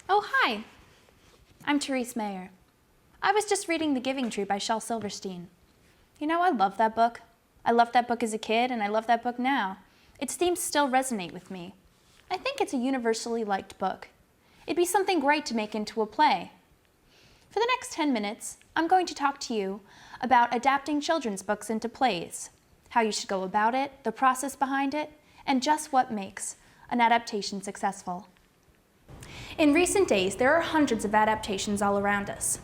Oh, hi. I'm Therese Mayer. I was just reading The Giving Tree by Shel Silverstein. You know, I love that book. I loved that book as a kid, and I love that book now. Its themes still resonate with me. I think it's a universally liked book. It'd be something great to make into a play. For the next 10 minutes, I'm going to talk to you about adapting children's books into plays, how you should go about it, the process behind it, and just what makes an adaptation successful. In recent days, there are hundreds of adaptations all around us.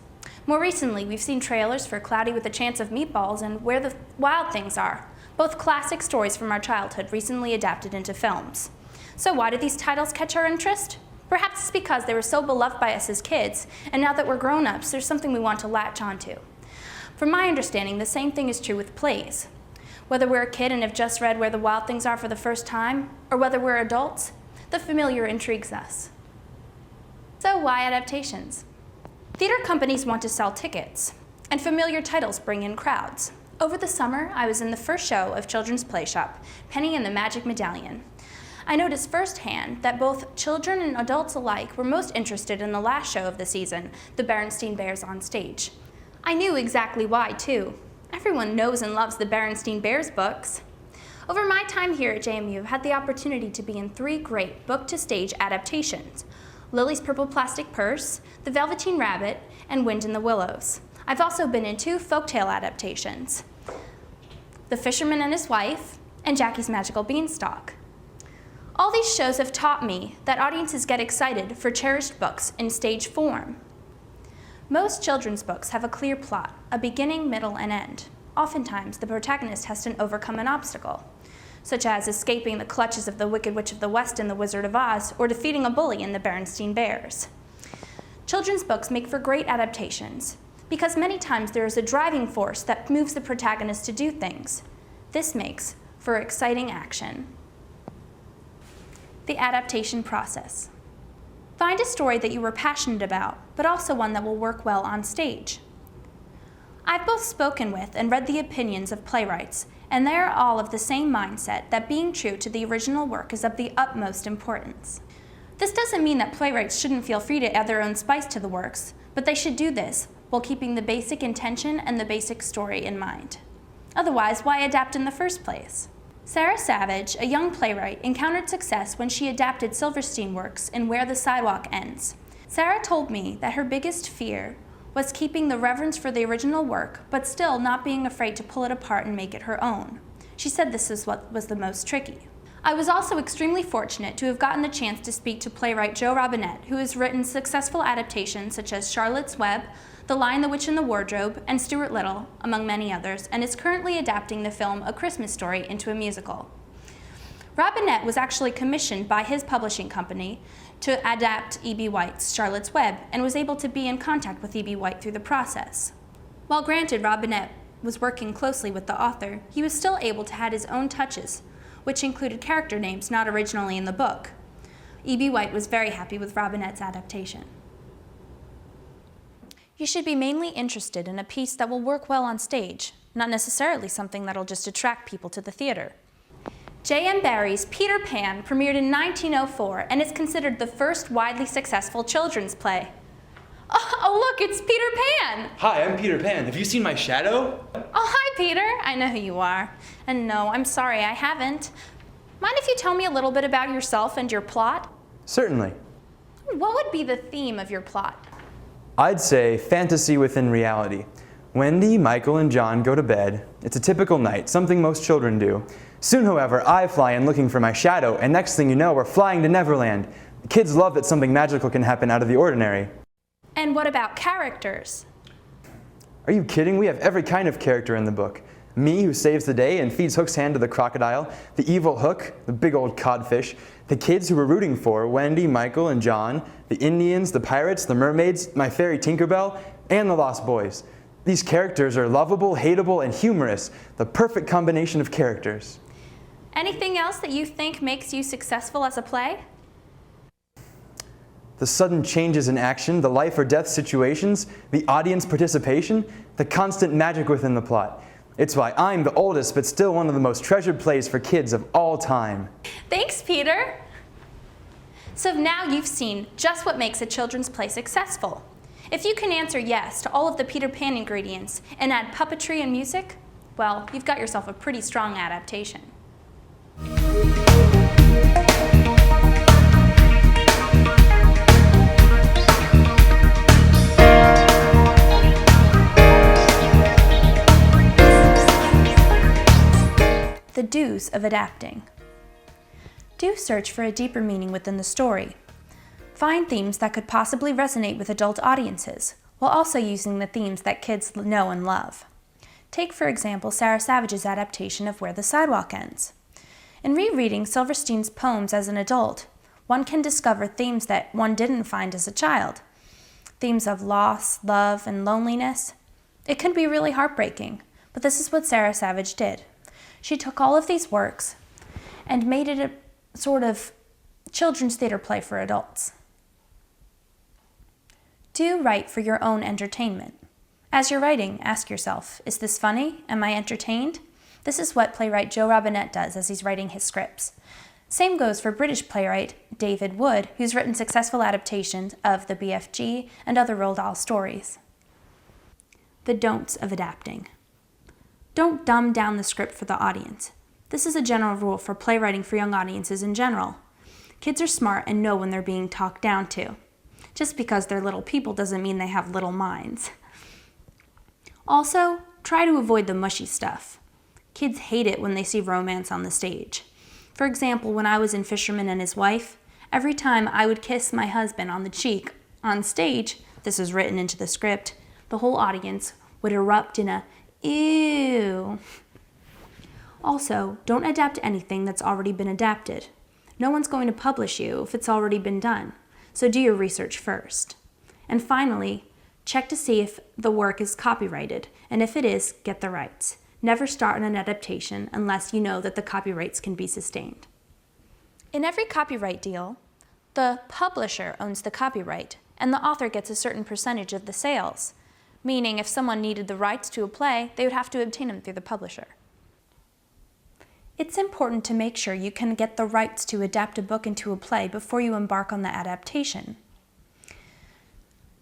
More recently, we've seen trailers for Cloudy with a Chance of Meatballs and Where the Wild Things Are, both classic stories from our childhood recently adapted into films. So why did these titles catch our interest? Perhaps it's because they were so beloved by us as kids, and now that we're grown-ups, there's something we want to latch onto. From my understanding, the same thing is true with plays. Whether we're a kid and have just read Where the Wild Things Are for the first time, or whether we're adults, the familiar intrigues us. So why adaptations? Theater companies want to sell tickets, and familiar titles bring in crowds. Over the summer, I was in the first show of Children's Play Shop, Penny and the Magic Medallion. I noticed firsthand that both children and adults alike were most interested in the last show of the season, The Berenstain Bears on Stage. I knew exactly why, too. Everyone knows and loves the Berenstain Bears books. Over my time here at JMU, I've had the opportunity to be in 3 great book-to-stage adaptations: Lily's Purple Plastic Purse, The Velveteen Rabbit, and Wind in the Willows. I've also been in 2 folktale adaptations, The Fisherman and His Wife, and Jackie's Magical Beanstalk. All these shows have taught me that audiences get excited for cherished books in stage form. Most children's books have a clear plot, a beginning, middle, and end. Oftentimes, the protagonist has to overcome an obstacle, such as escaping the clutches of the Wicked Witch of the West in The Wizard of Oz, or defeating a bully in The Berenstain Bears. Children's books make for great adaptations, because many times there is a driving force that moves the protagonist to do things. This makes for exciting action. The adaptation process. Find a story that you are passionate about, but also one that will work well on stage. I've both spoken with and read the opinions of playwrights, and they are all of the same mindset that being true to the original work is of the utmost importance. This doesn't mean that playwrights shouldn't feel free to add their own spice to the works, but they should do this while keeping the basic intention and the basic story in mind. Otherwise, why adapt in the first place? Sarah Savage, a young playwright, encountered success when she adapted Silverstein works in Where the Sidewalk Ends. Sarah told me that her biggest fear was keeping the reverence for the original work, but still not being afraid to pull it apart and make it her own. She said this is what was the most tricky. I was also extremely fortunate to have gotten the chance to speak to playwright Joe Robinette, who has written successful adaptations such as Charlotte's Web, The Lion, the Witch, and the Wardrobe, and Stuart Little, among many others, and is currently adapting the film A Christmas Story into a musical. Robinette was actually commissioned by his publishing company to adapt E.B. White's Charlotte's Web, and was able to be in contact with E.B. White through the process. While granted Robinette was working closely with the author, he was still able to add his own touches, which included character names not originally in the book. E.B. White was very happy with Robinette's adaptation. You should be mainly interested in a piece that will work well on stage, not necessarily something that'll just attract people to the theater. J.M. Barrie's Peter Pan premiered in 1904 and is considered the first widely successful children's play. Oh look, it's Peter Pan! Hi, I'm Peter Pan. Have you seen my shadow? Oh, hi, Peter. I know who you are. And no, I'm sorry, I haven't. Mind if you tell me a little bit about yourself and your plot? Certainly. What would be the theme of your plot? I'd say fantasy within reality. Wendy, Michael, and John go to bed. It's a typical night, something most children do. Soon, however, I fly in looking for my shadow, and next thing you know, we're flying to Neverland. The kids love that something magical can happen out of the ordinary. And what about characters? Are you kidding? We have every kind of character in the book. Me, who saves the day and feeds Hook's hand to the crocodile, the evil Hook, the big old codfish, the kids who we're rooting for, Wendy, Michael, and John, the Indians, the pirates, the mermaids, my fairy Tinkerbell, and the Lost Boys. These characters are lovable, hateable, and humorous, the perfect combination of characters. Anything else that you think makes you successful as a play? The sudden changes in action, the life or death situations, the audience participation, the constant magic within the plot. It's why I'm the oldest, but still one of the most treasured plays for kids of all time. Thanks, Peter. So now you've seen just what makes a children's play successful. If you can answer yes to all of the Peter Pan ingredients and add puppetry and music, well, you've got yourself a pretty strong adaptation. The do's of adapting. Do search for a deeper meaning within the story. Find themes that could possibly resonate with adult audiences, while also using the themes that kids know and love. Take, for example, Sarah Savage's adaptation of Where the Sidewalk Ends. In rereading Silverstein's poems as an adult, one can discover themes that one didn't find as a child. Themes of loss, love, and loneliness. It can be really heartbreaking, but this is what Sarah Savage did. She took all of these works and made it a sort of children's theater play for adults. Do write for your own entertainment. As you're writing, ask yourself, is this funny? Am I entertained? This is what playwright Joe Robinette does as he's writing his scripts. Same goes for British playwright David Wood, who's written successful adaptations of the BFG and other Roald Dahl stories. The don'ts of adapting. Don't dumb down the script for the audience. This is a general rule for playwriting for young audiences in general. Kids are smart and know when they're being talked down to. Just because they're little people doesn't mean they have little minds. Also, try to avoid the mushy stuff. Kids hate it when they see romance on the stage. For example, when I was in Fisherman and His Wife, every time I would kiss my husband on the cheek on stage, this was written into the script, the whole audience would erupt in a ew. Also, don't adapt anything that's already been adapted. No one's going to publish you if it's already been done, so do your research first. And finally, check to see if the work is copyrighted, and if it is, get the rights. Never start an adaptation unless you know that the copyrights can be sustained. In every copyright deal, the publisher owns the copyright, and the author gets a certain percentage of the sales, meaning if someone needed the rights to a play, they would have to obtain them through the publisher. It's important to make sure you can get the rights to adapt a book into a play before you embark on the adaptation.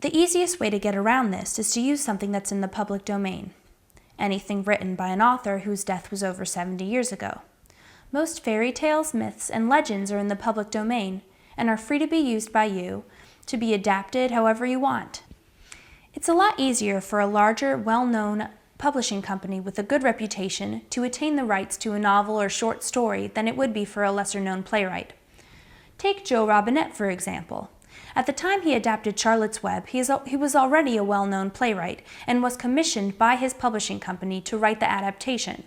The easiest way to get around this is to use something that's in the public domain. Anything written by an author whose death was over 70 years ago. Most fairy tales, myths, and legends are in the public domain and are free to be used by you to be adapted however you want. It's a lot easier for a larger, well-known publishing company with a good reputation to attain the rights to a novel or short story than it would be for a lesser-known playwright. Take Joe Robinette, for example. At the time he adapted Charlotte's Web, he was already a well-known playwright and was commissioned by his publishing company to write the adaptation.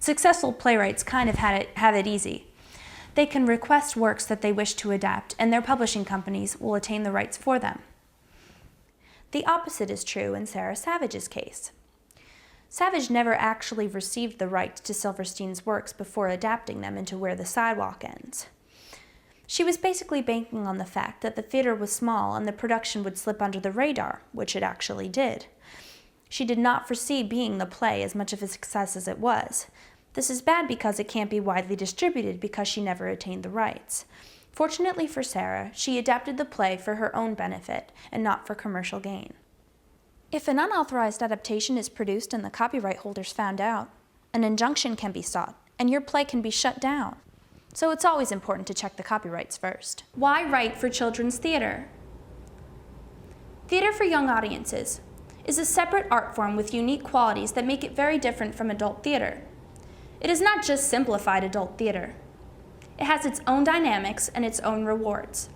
Successful playwrights kind of have it easy. They can request works that they wish to adapt, and their publishing companies will attain the rights for them. The opposite is true in Sarah Savage's case. Savage never actually received the rights to Silverstein's works before adapting them into Where the Sidewalk Ends. She was basically banking on the fact that the theater was small and the production would slip under the radar, which it actually did. She did not foresee being the play as much of a success as it was. This is bad because it can't be widely distributed because she never attained the rights. Fortunately for Sarah, she adapted the play for her own benefit and not for commercial gain. If an unauthorized adaptation is produced and the copyright holders found out, an injunction can be sought and your play can be shut down. So it's always important to check the copyrights first. Why write for children's theater? Theater for young audiences is a separate art form with unique qualities that make it very different from adult theater. It is not just simplified adult theater. It has its own dynamics and its own rewards.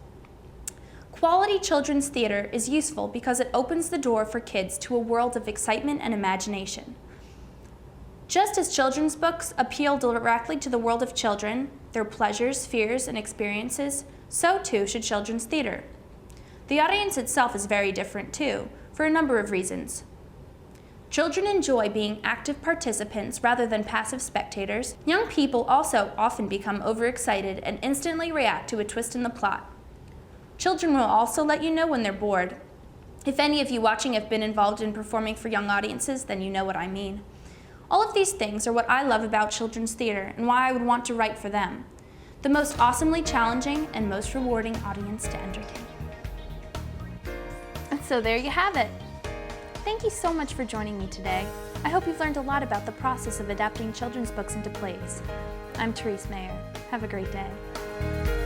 Quality children's theater is useful because it opens the door for kids to a world of excitement and imagination. Just as children's books appeal directly to the world of children, their pleasures, fears, and experiences, so too should children's theater. The audience itself is very different too, for a number of reasons. Children enjoy being active participants rather than passive spectators. Young people also often become overexcited and instantly react to a twist in the plot. Children will also let you know when they're bored. If any of you watching have been involved in performing for young audiences, then you know what I mean. All of these things are what I love about children's theater and why I would want to write for them. the most awesomely challenging and most rewarding audience to entertain. And so there you have it. Thank you so much for joining me today. I hope you've learned a lot about the process of adapting children's books into plays. I'm Therese Mayer. Have a great day.